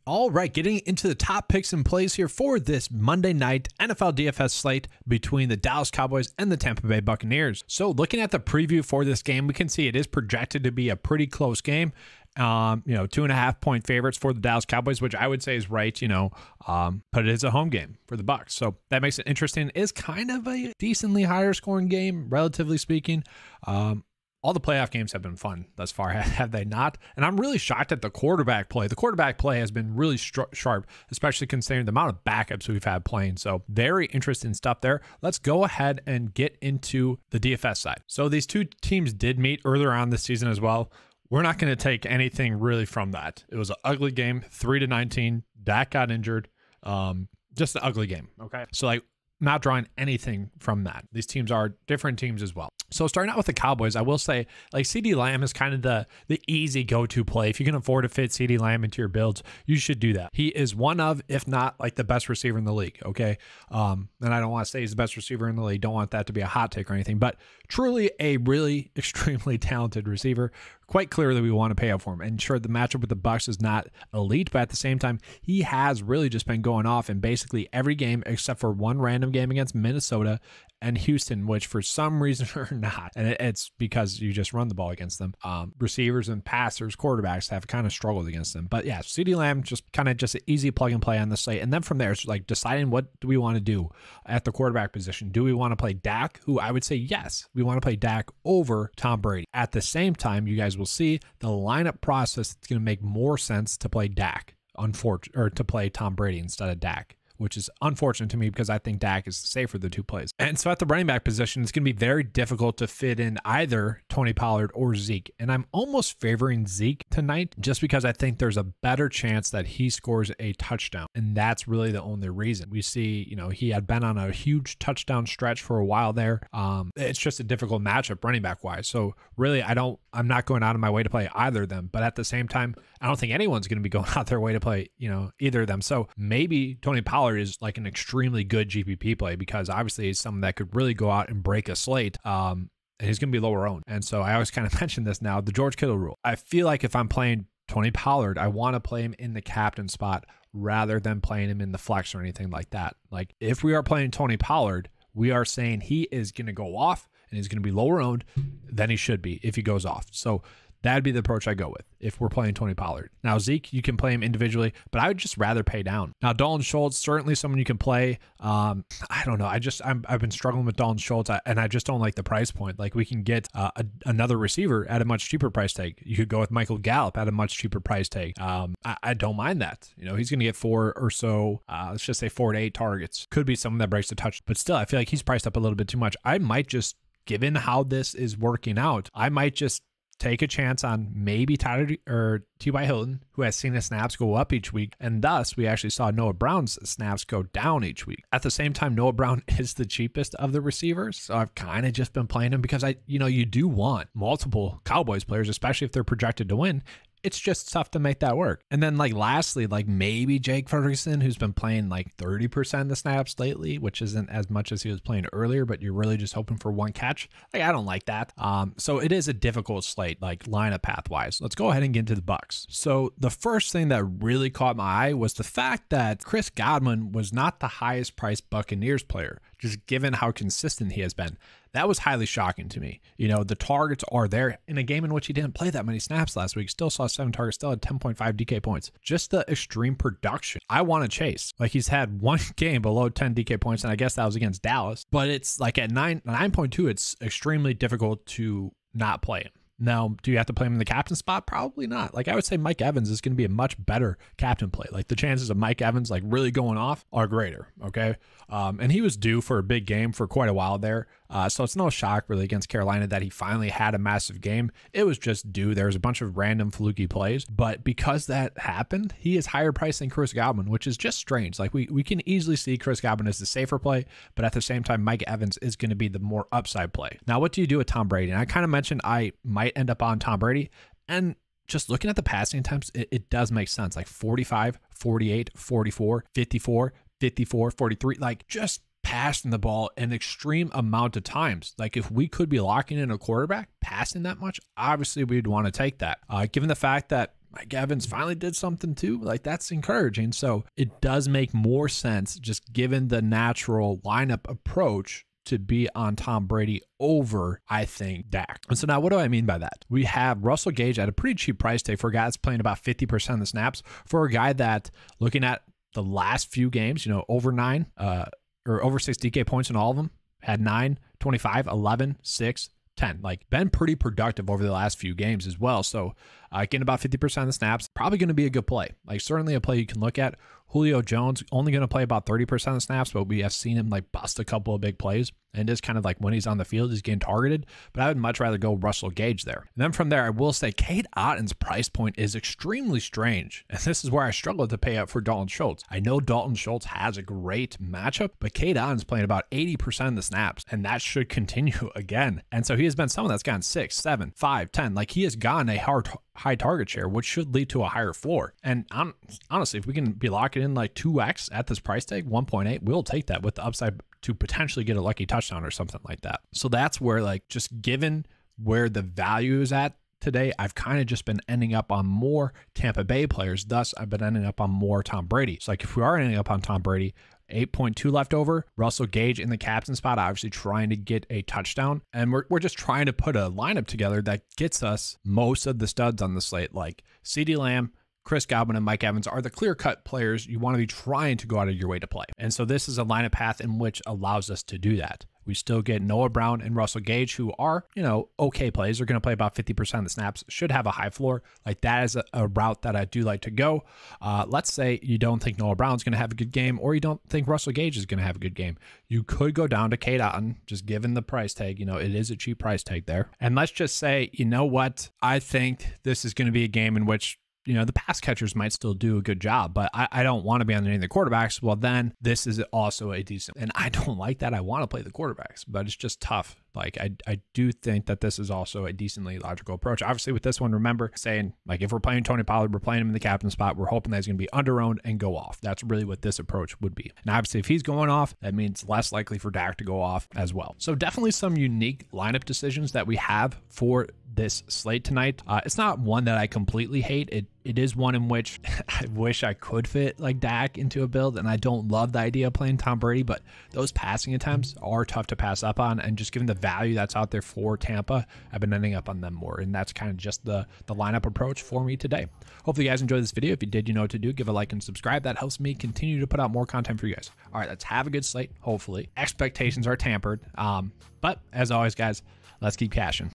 All right, getting into the top picks and plays here for this Monday night NFL DFS slate between the Dallas Cowboys and the Tampa Bay Buccaneers. So looking at the preview for this game, we can see it is projected to be a pretty close game. 2.5 point favorites for the Dallas Cowboys, which I would say is right, but it is a home game for the Bucs. So that makes it interesting. It's kind of a decently higher scoring game, relatively speaking. All the playoff games have been fun thus far, have they not? And I'm really shocked at the quarterback play. The quarterback play has been really sharp, especially considering the amount of backups we've had playing. So very interesting stuff there. Let's go ahead and get into the DFS side. So these two teams did meet earlier on this season as well. We're not going to take anything really from that. It was an ugly game, 3-19. Dak got injured. Just an ugly game. Okay. So not drawing anything from that. These teams are different teams as well. So starting out with the Cowboys, I will say CeeDee Lamb is kind of the easy go-to play. If you can afford to fit CeeDee Lamb into your builds, you should do that. He is one of, if not the best receiver in the league. Okay. And I don't want to say he's the best receiver in the league. Don't want that to be a hot take or anything, but truly a really extremely talented receiver. Quite clearly we want to pay up for him. And sure, the matchup with the Bucs is not elite, but at the same time, he has really just been going off in basically every game except for one random game against Minnesota and Houston, which for some reason or not, and it's because you just run the ball against them. Receivers and passers, quarterbacks have kind of struggled against them. But yeah, CeeDee Lamb just an easy plug and play on the slate. And then from there, it's deciding what do we want to do at the quarterback position. Do we want to play Dak? Who I would say yes, we want to play Dak over Tom Brady. At the same time, you guys will see the lineup process. It's going to make more sense to play Dak, or to play Tom Brady instead of Dak, which is unfortunate to me because I think Dak is safer of the two plays. And so at the running back position, it's going to be very difficult to fit in either Tony Pollard or Zeke. And I'm almost favoring Zeke tonight just because I think there's a better chance that he scores a touchdown. And that's really the only reason. We see, he had been on a huge touchdown stretch for a while there. It's just a difficult matchup running back wise. So really, I'm not going out of my way to play either of them. But at the same time, I don't think anyone's going to be going out their way to play, either of them. So maybe Tony Pollard is an extremely good GPP play because obviously he's someone that could really go out and break a slate. And he's going to be lower owned. And so I always kind of mention this now, the George Kittle rule. I feel like if I'm playing Tony Pollard, I want to play him in the captain spot rather than playing him in the flex or anything like that. If we are playing Tony Pollard, we are saying he is going to go off and he's going to be lower owned than he should be if he goes off. So that'd be the approach I go with if we're playing Tony Pollard. Now, Zeke, you can play him individually, but I would just rather pay down. Now, Dalton Schultz, certainly someone you can play. I don't know. I've been struggling with Dalton Schultz, and I just don't like the price point. We can get another receiver at a much cheaper price tag. You could go with Michael Gallup at a much cheaper price tag. I don't mind that. He's going to get 4 or so, let's just say 4 to 8 targets. Could be someone that breaks the touch, but still, I feel like he's priced up a little bit too much. I might just, given how this is working out, I might just take a chance on maybe T.Y. Hilton, who has seen his snaps go up each week, and thus we actually saw Noah Brown's snaps go down each week. At the same time, Noah Brown is the cheapest of the receivers, so I've kind of just been playing him because you do want multiple Cowboys players, especially if they're projected to win. It's just tough to make that work. And then lastly, maybe Jake Ferguson, who's been playing 30% of the snaps lately, which isn't as much as he was playing earlier, but you're really just hoping for one catch. I don't like that. So it is a difficult slate, lineup path wise. Let's go ahead and get into the Bucs. So the first thing that really caught my eye was the fact that Chris Godwin was not the highest priced Buccaneers player, just given how consistent he has been. That was highly shocking to me. The targets are there in a game in which he didn't play that many snaps last week. Still saw 7 targets, still had 10.5 DK points. Just the extreme production I want to chase. He's had one game below 10 DK points, and I guess that was against Dallas. But it's at 9.2, it's extremely difficult to not play him. Now, do you have to play him in the captain spot? Probably not. I would say Mike Evans is going to be a much better captain play. The chances of Mike Evans really going off are greater. Okay. And he was due for a big game for quite a while there. So it's no shock really against Carolina that he finally had a massive game. It was just due. There was a bunch of random fluky plays, but because that happened, he is higher priced than Chris Godwin, which is just strange. We can easily see Chris Godwin as the safer play, but at the same time, Mike Evans is going to be the more upside play. Now, what do you do with Tom Brady? And I kind of mentioned I might end up on Tom Brady, and just looking at the passing attempts, it does make sense. 45, 48, 44, 54, 54, 43, just passing the ball an extreme amount of times. If we could be locking in a quarterback passing that much, obviously we'd want to take that. Given the fact that Mike Evans finally did something too. Like, that's encouraging. So it does make more sense, just given the natural lineup approach, to be on Tom Brady over, I think, Dak. And so now what do I mean by that? We have Russell Gage at a pretty cheap price tag for a guy that's playing about 50% of the snaps, for a guy that, looking at the last few games, over 9 or over 6 DK points in all of them, had 9, 25, 11, 6, 10. Like, been pretty productive over the last few games as well. So getting about 50% of the snaps, probably going to be a good play. Like, certainly a play you can look at. Julio Jones only going to play about 30% of the snaps, but we have seen him like bust a couple of big plays. And just kind of like when he's on the field, he's getting targeted. But I would much rather go Russell Gage there. And then from there, I will say Cade Otton's price point is extremely strange. And this is where I struggle to pay up for Dalton Schultz. I know Dalton Schultz has a great matchup, but Cade Otton's playing about 80% of the snaps. And that should continue again. And so he has been someone that's gotten 6, 7, 5, 10. Like, he has gotten a high target share, which should lead to a higher floor. And honestly, if we can be locking in like 2x at this price tag, 1.8, we'll take that with the upside to potentially get a lucky touchdown or something like that. So that's where, like, just given where the value is at today, I've kind of just been ending up on more Tampa Bay players. Thus, I've been ending up on more Tom Brady. So like, if we are ending up on Tom Brady, 8.2 left over, Russell Gage in the captain spot, obviously trying to get a touchdown. And we're just trying to put a lineup together that gets us most of the studs on the slate, like CeeDee Lamb, Chris Godwin, and Mike Evans are the clear-cut players you want to be trying to go out of your way to play. And so this is a lineup path in which allows us to do that. We still get Noah Brown and Russell Gage, who are, okay plays. They're going to play about 50% of the snaps, should have a high floor. Like, that is a route that I do like to go. Let's say you don't think Noah Brown's going to have a good game, or you don't think Russell Gage is going to have a good game. You could go down to Cade Otton, just given the price tag. It is a cheap price tag there. And let's just say, you know what? I think this is going to be a game in which the pass catchers might still do a good job, but I don't want to be on any of the quarterbacks. Well, then this is also a decent, and I don't like that. I want to play the quarterbacks, but it's just tough. Like, I do think that this is also a decently logical approach. Obviously, with this one, remember saying, like, if we're playing Tony Pollard, we're playing him in the captain spot. We're hoping that he's going to be under-owned and go off. That's really what this approach would be. And obviously, if he's going off, that means less likely for Dak to go off as well. So definitely some unique lineup decisions that we have for this slate tonight. It's not one that I completely hate. It is one in which I wish I could fit like Dak into a build, and I don't love the idea of playing Tom Brady, but those passing attempts are tough to pass up on, and just given the value that's out there for Tampa, I've been ending up on them more, and that's kind of just the lineup approach for me today. Hopefully you guys enjoyed this video. If you did, you know what to do. Give a like and subscribe. That helps me continue to put out more content for you guys. All right, let's have a good slate, hopefully. Expectations are tampered, but as always, guys, let's keep cashing.